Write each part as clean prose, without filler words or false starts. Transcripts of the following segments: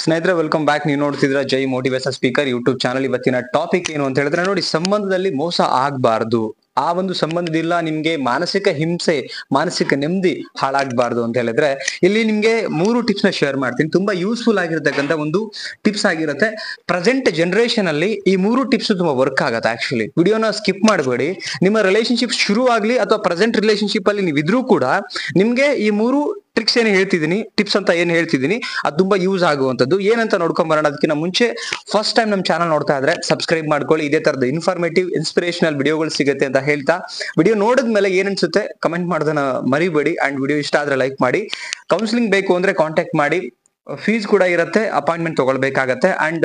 ಸ್ನೇಹಿತರೆ welcome back. ನೀವು ನೋಡ್ತಿದ್ರ ಜೈ motivation speaker YouTube channel. ಇವತ್ತಿನ ಟಾಪಿಕ್ ಏನು ಅಂತ ಹೇಳಿದ್ರೆ ನೋಡಿ, ಸಂಬಂಧದಲ್ಲಿ ಮೋಸ ಆಗ್ಬಾರ್ದು. ಆ ಒಂದು ಸಂಬಂಧದಿಂದ ನಿಮ್ಗೆ ಮಾನಸಿಕ ಹಿಂಸೆ, ಮಾನಸಿಕ ನೆಮ್ಮದಿ ಹಾಳಾಗಬಾರ್ದು ಅಂತ ಹೇಳಿದ್ರೆ ಇಲ್ಲಿ ನಿಮ್ಗೆ 3 ಟಿಪ್ಸ್ ನ ಶೇರ್ ಮಾಡ್ತೀನಿ. ತುಂಬಾ ಯೂಸ್ಫುಲ್ ಆಗಿರತಕ್ಕಂತ ಒಂದು ಟಿಪ್ಸ್ ಆಗಿರುತ್ತೆ. ಪ್ರೆಸೆಂಟ್ ಜನರೇಷನ್ ಅಲ್ಲಿ ಈ 3 ಟಿಪ್ಸ್ ತುಂಬಾ ವರ್ಕ್ ಆಗುತ್ತೆ. ಆಕ್ಚುಲಿ ವಿಡಿಯೋನ ಸ್ಕಿಪ್ ಮಾಡಬೇಡಿ. ನಿಮ್ಮ ರಿಲೇಶನ್ಶಿಪ್ ಶುರು ಆಗ್ಲಿ ಅಥವಾ ಪ್ರೆಸೆಂಟ್ ರಿಲೇಶನ್ಶಿಪ್ ಅಲ್ಲಿ ನೀವು ಇದ್ರೂ ಕೂಡ ನಿಮ್ಗೆ ಈ 3 ಟ್ರಿಕ್ಸ್ ಏನ್ ಹೇಳ್ತಿದ್ದೀನಿ, ಟಿಪ್ಸ್ ಅಂತ ಏನ್ ಹೇಳ್ತಿದ್ದೀನಿ, ಅದು ತುಂಬಾ ಯೂಸ್ ಆಗುವಂತದ್ದು. ಏನಂತ ನೋಡ್ಕೊಂಡ್ ಬರೋಣ. ಅದಕ್ಕಿಂತ ಮುಂಚೆ ಫಸ್ಟ್ ಟೈಮ್ ನಮ್ ಚಾನಲ್ ನೋಡ್ತಾ ಇದ್ರೆ ಸಬ್ಸ್ಕ್ರೈಬ್ ಮಾಡ್ಕೊಳ್ಳಿ. ಇದೇ ತರದ ಇನ್ಫಾರ್ಮೇಟಿವ್ ಇನ್ಸ್ಪಿರೇಷನಲ್ ವಿಡಿಯೋಗಳು ಸಿಗುತ್ತೆ ಅಂತ ಹೇಳ್ತಾ, ವಿಡಿಯೋ ನೋಡಿದ್ಮೇಲೆ ಏನ್ ಅನ್ಸುತ್ತೆ ಕಮೆಂಟ್ ಮಾಡೋದನ್ನ ಮರಿಬೇಡಿ. ಅಂಡ್ ವಿಡಿಯೋ ಇಷ್ಟ ಆದ್ರೆ ಲೈಕ್ ಮಾಡಿ. ಕೌನ್ಸಿಲಿಂಗ್ ಬೇಕು ಅಂದ್ರೆ ಕಾಂಟ್ಯಾಕ್ಟ್ ಮಾಡಿ. ಫೀಸ್ ಕೂಡ ಇರುತ್ತೆ, ಅಪಾಯಿಂಟ್ಮೆಂಟ್ ತಗೊಳ್ಬೇಕಾಗತ್ತೆ. ಅಂಡ್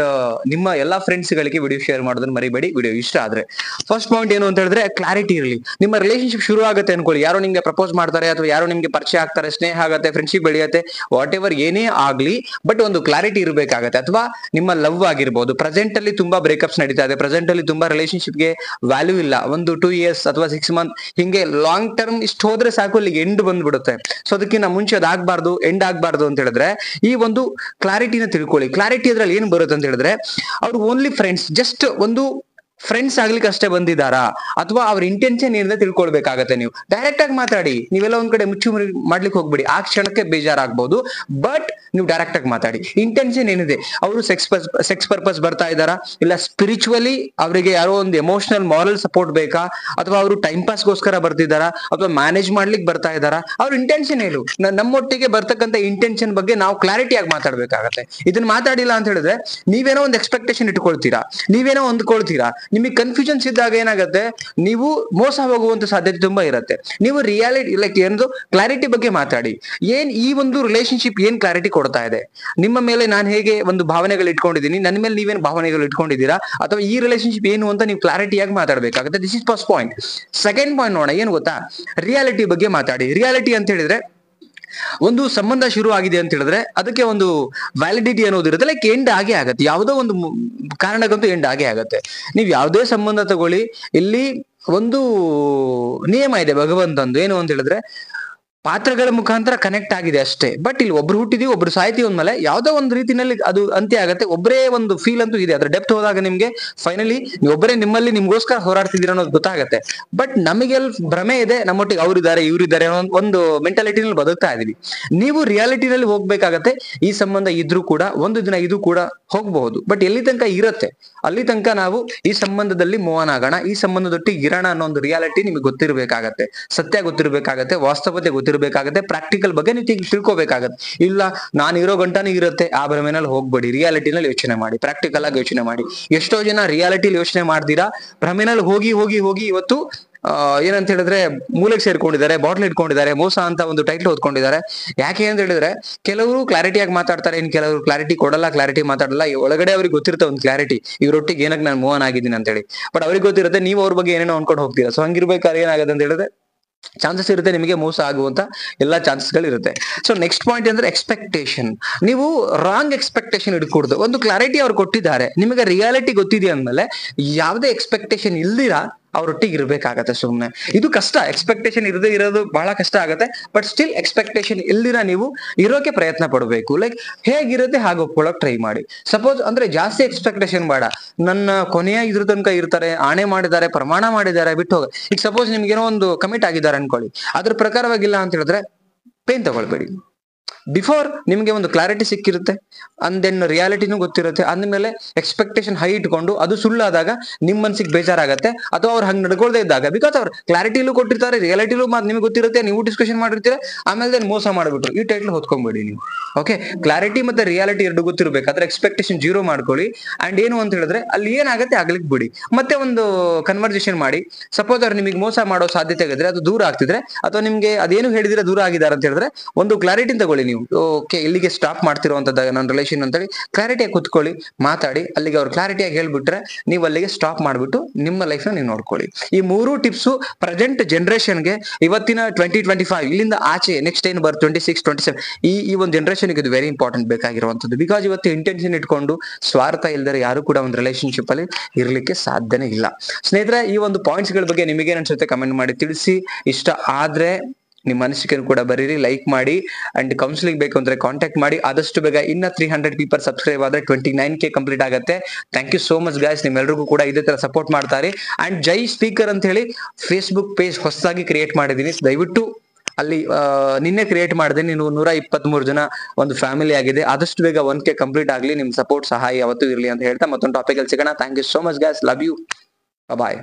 ನಿಮ್ಮ ಎಲ್ಲಾ ಫ್ರೆಂಡ್ಸ್ ಗಳಿಗೆ ವಿಡಿಯೋ ಶೇರ್ ಮಾಡೋದನ್ನ ಮರಿಬೇಡಿ, ವಿಡಿಯೋ ಇಷ್ಟ ಆದ್ರೆ. ಫಸ್ಟ್ ಪಾಯಿಂಟ್ ಏನು ಅಂತ ಹೇಳಿದ್ರೆ, ಕ್ಲಾರಿಟಿ ಇರಲಿ. ನಿಮ್ಮ ರಿಲೇಶನ್ಶಿಪ್ ಶುರು ಆಗುತ್ತೆ ಅನ್ಕೊಳ್ಳಿ, ಯಾರೋ ನಿಮ್ಗೆ ಪ್ರಪೋಸ್ ಮಾಡ್ತಾರೆ ಅಥವಾ ಯಾರೋ ನಿಮ್ಗೆ ಪರಿಚಯ ಆಗ್ತಾರೆ, ಸ್ನೇಹ ಆಗುತ್ತೆ, ಫ್ರೆಂಡ್ಶಿಪ್ ಬೆಳೆಯುತ್ತೆ, ವಾಟ್ ಎವರ್ ಏನೇ ಆಗ್ಲಿ, ಬಟ್ ಒಂದು ಕ್ಲಾರಿಟಿ ಇರಬೇಕಾಗತ್ತೆ. ಅಥವಾ ನಿಮ್ಮ ಲವ್ ಆಗಿರ್ಬೋದು, ಪ್ರೆಸೆಂಟ್ ಅಲ್ಲಿ ತುಂಬಾ ಬ್ರೇಕಪ್ಸ್ ನಡೀತಾ ಇದೆ, ಪ್ರೆಸೆಂಟ್ ಅಲ್ಲಿ ತುಂಬಾ ರಿಲೇಶನ್ಶಿಪ್ ಗೆ ವ್ಯಾಲ್ಯೂ ಇಲ್ಲ. ಒಂದು 2 ಇಯರ್ಸ್ ಅಥವಾ 6 ಮಂತ್ ಹಿಂಗೆ ಲಾಂಗ್ ಟರ್ಮ್ ಇಷ್ಟು ಹೋದ್ರೆ ಸಾಕು, ಅಲ್ಲಿಗೆ ಎಂಡ್ ಬಂದ್ಬಿಡುತ್ತೆ. ಸೊ ಅದಕ್ಕಿಂತ ಮುಂಚೆ ಅದಾಗಬಾರ್ದು, ಎಂಡ್ ಆಗ್ಬಾರ್ದು ಅಂತ ಹೇಳಿದ್ರೆ ಈ ಒಂದು ಕ್ಲಾರಿಟಿನ ತಿಳ್ಕೊಳ್ಳಿ. ಕ್ಲಾರಿಟಿ ಅದ್ರಲ್ಲಿ ಏನ್ ಬರುತ್ತೆ ಅಂತ ಹೇಳಿದ್ರೆ, ಅವ್ರು ಓನ್ಲಿ ಫ್ರೆಂಡ್ಸ್, ಜಸ್ಟ್ ಒಂದು ಫ್ರೆಂಡ್ಸ್ ಆಗ್ಲಿಕ್ಕೆ ಅಷ್ಟೇ ಬಂದಿದ್ದಾರಾ ಅಥವಾ ಅವ್ರ ಇಂಟೆನ್ಷನ್ ಏನಿದೆ ತಿಳ್ಕೊಳ್ಬೇಕಾಗತ್ತೆ. ನೀವು ಡೈರೆಕ್ಟ್ ಆಗಿ ಮಾತಾಡಿ. ನೀವೆಲ್ಲ ಒಂದ್ ಕಡೆ ಮುಚ್ಚು ಮಾಡ್ಲಿಕ್ಕೆ ಹೋಗ್ಬಿಡಿ, ಆ ಕ್ಷಣಕ್ಕೆ ಬೇಜಾರಾಗ್ಬಹುದು. ಬಟ್ ನೀವು ಡೈರೆಕ್ಟ್ ಆಗಿ ಮಾತಾಡಿ. ಇಂಟೆನ್ಷನ್ ಏನಿದೆ, ಅವರು ಸೆಕ್ಸ್ ಪರ್ಪಸ್ ಬರ್ತಾ ಇದ್ದಾರಾ, ಇಲ್ಲ ಸ್ಪಿರಿಚುವಲಿ ಅವರಿಗೆ ಯಾರೋ ಒಂದು ಎಮೋಷನಲ್ ಮಾರಲ್ ಸಪೋರ್ಟ್ ಬೇಕಾ, ಅಥವಾ ಅವರು ಟೈಮ್ ಪಾಸ್ ಗೋಸ್ಕರ ಬರ್ತಿದ್ದಾರಾ, ಅಥವಾ ಮ್ಯಾನೇಜ್ ಮಾಡ್ಲಿಕ್ಕೆ ಬರ್ತಾ ಇದ್ದಾರಾ, ಅವ್ರ ಇಂಟೆನ್ಷನ್ ಏನು, ನಮ್ಮೊಟ್ಟಿಗೆ ಬರ್ತಕ್ಕಂಥ ಇಂಟೆನ್ಷನ್ ಬಗ್ಗೆ ನಾವು ಕ್ಲಾರಿಟಿ ಆಗಿ ಮಾತಾಡ್ಬೇಕಾಗತ್ತೆ. ಇದನ್ನ ಮಾತಾಡಿಲ್ಲ ಅಂತ ಹೇಳಿದ್ರೆ ನೀವೇನೋ ಒಂದು ಎಕ್ಸ್ಪೆಕ್ಟೇಷನ್ ಇಟ್ಕೊಳ್ತೀರಾ, ನೀವೇನೋ ಹೊಂದ್ಕೊಳ್ತೀರಾ. ನಿಮಗೆ ಕನ್ಫ್ಯೂಷನ್ಸ್ ಇದ್ದಾಗ ಏನಾಗುತ್ತೆ, ನೀವು ಮೋಸ ಹೋಗುವಂತ ಸಾಧ್ಯತೆ ತುಂಬಾ ಇರುತ್ತೆ. ನೀವು ರಿಯಾಲಿಟಿ ಲೈಕ್ ಏನು ಕ್ಲಾರಿಟಿ ಬಗ್ಗೆ ಮಾತಾಡಿ. ಏನ್ ಈ ಒಂದು ರಿಲೇಶನ್ಶಿಪ್ ಏನ್ ಕ್ಲಾರಿಟಿ ಕೊಡ್ತಾ ಇದೆ, ನಿಮ್ಮ ಮೇಲೆ ನಾನು ಹೇಗೆ ಒಂದು ಭಾವನೆಗಳು ಇಟ್ಕೊಂಡಿದ್ದೀನಿ, ನನ್ನ ಮೇಲೆ ನೀವೇನು ಭಾವನೆಗಳು ಇಟ್ಕೊಂಡಿದ್ದೀರಾ, ಅಥವಾ ಈ ರಿಲೇಶನ್ಶಿಪ್ ಏನು ಅಂತ ನೀವು ಕ್ಲಾರಿಟಿಯಾಗಿ ಮಾತಾಡ್ಬೇಕಾಗುತ್ತೆ. This is first point. Second point ನೋಡೋಣ, ಏನು ಗೊತ್ತಾ, ರಿಯಾಲಿಟಿ ಬಗ್ಗೆ ಮಾತಾಡಿ. ರಿಯಾಲಿಟಿ ಅಂತ ಹೇಳಿದ್ರೆ, ಒಂದು ಸಂಬಂಧ ಶುರು ಆಗಿದೆ ಅಂತ ಹೇಳಿದ್ರೆ ಅದಕ್ಕೆ ಒಂದು ವ್ಯಾಲಿಡಿಟಿ ಅನ್ನೋದು ಇರುತ್ತೆ. ಲೈಕ್ ಎಂಡ್ ಆಗೇ ಆಗತ್ತೆ, ಯಾವುದೋ ಒಂದು ಕಾರಣಕ್ಕಂತೂ ಎಂಡ್ ಆಗೇ ಆಗತ್ತೆ. ನೀವು ಯಾವುದೇ ಸಂಬಂಧ ತಗೊಳ್ಳಿ, ಇಲ್ಲಿ ಒಂದು ನಿಯಮ ಇದೆ ಭಗವಂತಂದು. ಏನು ಅಂತ ಹೇಳಿದ್ರೆ, ಪಾತ್ರಗಳ ಮುಖಾಂತರ ಕನೆಕ್ಟ್ ಆಗಿದೆ ಅಷ್ಟೇ. ಬಟ್ ಇಲ್ಲಿ ಒಬ್ರು ಹುಟ್ಟಿದೀವಿ, ಒಬ್ರು ಸಾಯ್ತೀವಿ ಅಂದ್ಮೇಲೆ ಯಾವ್ದೋ ಒಂದು ರೀತಿನಲ್ಲಿ ಅದು ಅಂತ್ಯ ಆಗತ್ತೆ. ಒಬ್ಬರೇ ಒಂದು ಫೀಲ್ ಅಂತೂ ಇದೆ. ಅದ್ರ ಡೆಪ್ತ್ ಹೋದಾಗ ನಿಮ್ಗೆ ಫೈನಲಿ ನೀವೊಬ್ಬರೇ ನಿಮ್ಮಲ್ಲಿ ನಿಮ್ಗೋಸ್ಕರ ಹೋರಾಡ್ತಿದ್ದೀರ ಅನ್ನೋದು ಗೊತ್ತಾಗತ್ತೆ. ಬಟ್ ನಮಗೆಲ್ಲ ಭ್ರಮೆ ಇದೆ, ನಮ್ಮೊಟ್ಟಿಗೆ ಅವ್ರಿದ್ದಾರೆ ಇವ್ರಿದ್ದಾರೆ ಒಂದು ಮೆಂಟಾಲಿಟಿನಲ್ಲಿ ಬದುಕ್ತಾ ಇದೀವಿ. ನೀವು ರಿಯಾಲಿಟಿನಲ್ಲಿ ಹೋಗ್ಬೇಕಾಗತ್ತೆ. ಈ ಸಂಬಂಧ ಇದ್ರೂ ಕೂಡ ಒಂದು ದಿನ ಇದು ಕೂಡ ಹೋಗ್ಬಹುದು, ಬಟ್ ಎಲ್ಲಿ ತನಕ ಇರತ್ತೆ ಅಲ್ಲಿ ತನಕ ನಾವು ಈ ಸಂಬಂಧದಲ್ಲಿ ಮೂವ್ ಆನ್ ಆಗೋಣ, ಈ ಸಂಬಂಧದೊಟ್ಟಿಗೆ ಇರೋಣ ಅನ್ನೋ ಒಂದು ರಿಯಾಲಿಟಿ ನಿಮಗೆ ಗೊತ್ತಿರ್ಬೇಕಾಗತ್ತೆ. ಸತ್ಯ ಗೊತ್ತಿರ್ಬೇಕಾಗತ್ತೆ, ವಾಸ್ತವತೆ ಗೊತ್ತಿರ್ಬೇಕಾಗತ್ತೆ, ಪ್ರಾಕ್ಟಿಕಲ್ ಬಗ್ಗೆ ನೀವು ತಿಳ್ಕೊಬೇಕಾಗತ್ತೆ. ಇಲ್ಲ ನಾನು ಇರೋ ಗಂಟನೂ ಇರುತ್ತೆ, ಆ ಭ್ರಮೆನಲ್ಲಿ ಹೋಗ್ಬೇಡಿ. ರಿಯಾಲಿಟಿನಲ್ಲಿ ಯೋಚನೆ ಮಾಡಿ, ಪ್ರಾಕ್ಟಿಕಲ್ ಆಗಿ ಯೋಚನೆ ಮಾಡಿ. ಎಷ್ಟೋ ಜನ ರಿಯಾಲಿಟಿಲಿ ಯೋಚನೆ ಮಾಡ್ತೀರಾ, ಭ್ರಮೆನಲ್ಲಿ ಹೋಗಿ ಹೋಗಿ ಹೋಗಿ ಇವತ್ತು ಏನಂತ ಹೇಳಿದ್ರೆ ಮೂಲೆಗೆ ಸೇರ್ಕೊಂಡಿದ್ದಾರೆ, ಬಾಟ್ಲ್ ಇಟ್ಕೊಂಡಿದ್ದಾರೆ, ಮೋಸ ಅಂತ ಒಂದು ಟೈಟ್ಲ್ ಓದ್ಕೊಂಡಿದ್ದಾರೆ. ಯಾಕೆ ಅಂತ ಹೇಳಿದ್ರೆ, ಕೆಲವರು ಕ್ಲಾರಿಟಿಯಾಗಿ ಮಾತಾಡ್ತಾರೆ, ಇನ್ ಕೆಲವರು ಕ್ಲಾರಿಟಿ ಕೊಡಲ್ಲ, ಕ್ಲಾರಿಟಿ ಮಾತಾಡಲ್ಲ. ಒಳಗಡೆ ಅವ್ರಿಗೆ ಗೊತ್ತಿರುತ್ತೆ ಒಂದು ಕ್ಲಾರಿಟಿ, ಇವರೊಟ್ಟಿಗೆ ಏನಕ್ಕೆ ನಾನು ಮೂವ್ ಆನ್ ಆಗಿದ್ದೀನಿ ಅಂತ ಹೇಳಿ. ಬಟ್ ಅವ್ರಿಗೆ ಗೊತ್ತಿರುತ್ತೆ ನೀವು ಅವ್ರ ಬಗ್ಗೆ ಏನೇನೋ ಅನ್ಕೊಂಡು ಹೋಗ್ತೀರಾ. ಸೊ ಹಂಗಿರ್ಬೇಕಾದ್ರೆ ಏನಾಗುತ್ತೆ ಅಂತ ಹೇಳಿದ್ರೆ ಚಾನ್ಸಸ್ ಇರುತ್ತೆ ನಿಮಗೆ ಮೋಸ ಆಗುವಂತ ಎಲ್ಲಾ ಚಾನ್ಸಸ್ಗಳು ಇರುತ್ತೆ. ಸೊ ನೆಕ್ಸ್ಟ್ ಪಾಯಿಂಟ್ ಅಂದ್ರೆ ಎಕ್ಸ್ಪೆಕ್ಟೇಷನ್. ನೀವು ರಾಂಗ್ ಎಕ್ಸ್ಪೆಕ್ಟೇಷನ್ ಇಟ್ಕೊಡ್ದು. ಒಂದು ಕ್ಲಾರಿಟಿ ಅವ್ರು ಕೊಟ್ಟಿದ್ದಾರೆ, ನಿಮಗೆ ರಿಯಾಲಿಟಿ ಗೊತ್ತಿದೆ ಅಂದ್ಮೇಲೆ ಯಾವುದೇ ಎಕ್ಸ್ಪೆಕ್ಟೇಷನ್ ಇಲ್ದಿರಾ ಅವ್ರೊಟ್ಟಿಗೆ ಇರ್ಬೇಕಾಗತ್ತೆ. ಸುಮ್ನೆ ಇದು ಕಷ್ಟ, ಎಕ್ಸ್ಪೆಕ್ಟೇಷನ್ ಇರದೇ ಇರೋದು ಬಹಳ ಕಷ್ಟ ಆಗುತ್ತೆ. ಬಟ್ ಸ್ಟಿಲ್ ಎಕ್ಸ್ಪೆಕ್ಟೇಷನ್ ಇಲ್ದಿರ ನೀವು ಇರೋಕೆ ಪ್ರಯತ್ನ ಪಡಬೇಕು. ಲೈಕ್ ಹೇಗಿರುತ್ತೆ ಹಾಗೆ ಒಪ್ಕೊಳ್ಳೋಕೆ ಟ್ರೈ ಮಾಡಿ. ಸಪೋಸ್ ಅಂದ್ರೆ ಜಾಸ್ತಿ ಎಕ್ಸ್ಪೆಕ್ಟೇಷನ್ ಬೇಡ, ನನ್ನ ಕೊನೆಯ ಇದ್ರ ತನಕ ಇರ್ತಾರೆ, ಆಣೆ ಮಾಡಿದ್ದಾರೆ, ಪ್ರಮಾಣ ಮಾಡಿದ್ದಾರೆ, ಬಿಟ್ಟು ಹೋಗ. ಈಗ ಸಪೋಸ್ ನಿಮ್ಗೇನೋ ಒಂದು ಕಮಿಟ್ ಆಗಿದ್ದಾರೆ ಅನ್ಕೊಳ್ಳಿ, ಅದ್ರ ಪ್ರಕಾರವಾಗಿಲ್ಲ ಅಂತ ಹೇಳಿದ್ರೆ ಪೇನ್ ತಗೊಳ್ಬೇಡಿ. ಬಿಫೋರ್ ನಿಮ್ಗೆ ಒಂದು ಕ್ಲಾರಿಟಿ ಸಿಕ್ಕಿರುತ್ತೆ, ಅಂಡ್ ದೆನ್ ರಿಯಾಲಿಟಿನೂ ಗೊತ್ತಿರುತ್ತೆ. ಅಂದ್ಮೇಲೆ ಎಕ್ಸ್ಪೆಕ್ಟೇಷನ್ ಹೈ ಇಟ್ಕೊಂಡು ಅದು ಸುಳ್ಳಾದಾಗ ನಿಮ್ ಮನ್ಸಿಗೆ ಬೇಜಾರಾಗತ್ತೆ, ಅಥವಾ ಅವ್ರು ಹಂಗೆ ನಡ್ಕೊಳ್ದೇ ಇದ್ದಾಗ, ಬಿಕಾಸ್ ಅವ್ರು ಕ್ಲಾರಿಟಿಲೂ ಕೊಟ್ಟಿರ್ತಾರೆ, ರಿಯಾಲಿಟಿಲೂ ನಿಮ್ಗೆ ಗೊತ್ತಿರುತ್ತೆ, ನೀವು ಡಿಸ್ಕಷನ್ ಮಾಡಿರ್ತೀರ, ಆಮೇಲೆ ದೆನ್ ಮೋಸ ಮಾಡ್ಬಿಟ್ರು, ಈ ಟೈಟ್ಲ್ ಹೊತ್ಕೊಂಡ್ಬೇಡಿ ನೀವು. ಓಕೆ, ಕ್ಲಾರಿಟಿ ಮತ್ತೆ ರಿಯಾಲಿಟಿ ಎರಡು ಗೊತ್ತಿರ್ಬೇಕಾದ್ರೆ ಎಕ್ಸ್ಪೆಕ್ಟೇಷನ್ 0 ಮಾಡ್ಕೊಳ್ಳಿ. ಅಂಡ್ ಏನು ಅಂತ ಹೇಳಿದ್ರೆ ಅಲ್ಲಿ ಏನಾಗುತ್ತೆ ಆಗ್ಲಿಕ್ಕೆ ಬಿಡಿ. ಮತ್ತೆ ಒಂದು ಕನ್ವರ್ಸೇಷನ್ ಮಾಡಿ. ಸಪೋಸ್ ಅವ್ರು ನಿಮಗೆ ಮೋಸ ಮಾಡೋ ಸಾಧ್ಯತೆ ಆಗಿದ್ರೆ, ಅದು ದೂರ ಆಗ್ತಿದ್ರೆ, ಅಥವಾ ನಿಮ್ಗೆ ಅದೇನು ಹೇಳಿದ್ರೆ ದೂರ ಆಗಿದ್ದಾರೆ ಅಂತ ಹೇಳಿದ್ರೆ ಒಂದು ಕ್ಲಾರಿಟಿ ತಗೊಳ್ಳಿ ನೀವು. ಓಕೆ, ಇಲ್ಲಿಗೆ ಸ್ಟಾಪ್ ಮಾಡ್ತಿರುವಂತದ್ದು ನನ್ನ ರಿಲೇಷನ್ ಅಂತೇಳಿ ಕ್ಲಾರಿಟಿಯಾಗಿ ಕೂತ್ಕೊಳ್ಳಿ, ಮಾತಾಡಿ. ಅಲ್ಲಿಗೆ ಅವ್ರು ಕ್ಲಾರಿಟಿಯಾಗಿ ಹೇಳ್ಬಿಟ್ರೆ ನೀವು ಅಲ್ಲಿಗೆ ಸ್ಟಾಪ್ ಮಾಡ್ಬಿಟ್ಟು ನಿಮ್ಮ ಲೈಫ್ ನ ನೀವು ನೋಡ್ಕೊಳ್ಳಿ. ಈ 3 ಟಿಪ್ಸ್ ಪ್ರೆಸೆಂಟ್ ಜನರೇಷನ್ಗೆ, ಇವತ್ತಿನ 2025 ಇಲ್ಲಿಂದ ಆಚೆ ನೆಕ್ಸ್ಟ್ ಏನು ಬರ್ 26, 27 ಈ ಒಂದು ಜನರೇಷನ್ಗೆ ಇದು ವೆರಿ ಇಂಪಾರ್ಟೆಂಟ್ ಬೇಕಾಗಿರುವಂತದ್ದು. ಬಿಕಾಸ್ ಇವತ್ತು ಇಂಟೆನ್ಷನ್ ಇಟ್ಕೊಂಡು ಸ್ವಾರ್ಥ ಇಲ್ದರೆ ಯಾರು ಕೂಡ ಒಂದು ರಿಲೇಶನ್ಶಿಪ್ ಅಲ್ಲಿ ಇರ್ಲಿಕ್ಕೆ ಸಾಧ್ಯನೇ ಇಲ್ಲ. ಸ್ನೇಹಿತರೆ, ಈ ಒಂದು ಪಾಯಿಂಟ್ಸ್ ಗಳ ಬಗ್ಗೆ ನಿಮಗೆ ಅನ್ಸುತ್ತೆ ಕಮೆಂಟ್ ಮಾಡಿ ತಿಳಿಸಿ. ಇಷ್ಟ ಆದ್ರೆ ನಿಮ್ಮ ಅನಿಸಿಕೆ ಕೂಡ ಬರೀರಿ, ಲೈಕ್ ಮಾಡಿ ಅಂಡ್ ಕೌನ್ಸಿಲಿಂಗ್ ಬೇಕು ಅಂದ್ರೆ ಕಾಂಟ್ಯಾಕ್ಟ್ ಮಾಡಿ. ಆದಷ್ಟು ಬೇಗ ಇನ್ನ 300 ಪೀಪಲ್ ಸಬ್ಸ್ಕ್ರೈಬ್ ಆದ್ರೆ 29K ಕಂಪ್ಲೀಟ್ ಆಗುತ್ತೆ. Thank you so much guys, ನಿಮ್ಮೆಲ್ಲರಿಗೂ ಕೂಡ ಇದೇ ತರ ಸಪೋರ್ಟ್ ಮಾಡ್ತಾರೆ. ಅಂಡ್ ಜೈ ಸ್ಪೀಕರ್ ಅಂತ ಹೇಳಿ ಫೇಸ್ಬುಕ್ ಪೇಜ್ ಹೊಸದಾಗಿ ಕ್ರಿಯೇಟ್ ಮಾಡಿದೀನಿ, ದಯವಿಟ್ಟು ಅಲ್ಲಿ ನಿನ್ನೆ ಕ್ರಿಯೇಟ್ ಮಾಡಿದೆ. ನೀನು 123 ಜನ ಒಂದು ಫ್ಯಾಮಿಲಿ ಆಗಿದೆ. ಆದಷ್ಟು ಬೇಗ 1K ಕಂಪ್ಲೀಟ್ ಆಗ್ಲಿ. ನಿಮ್ ಸಪೋರ್ಟ್ ಸಹಾಯ ಯಾವತ್ತೂ ಇರ್ಲಿ ಅಂತ ಹೇಳ್ತಾ ಮತ್ತೊಂದು ಟಾಪಿಕ್ ಅಲ್ಲಿ ಸಿಗೋಣ. Thank you so much guys, love you, bye.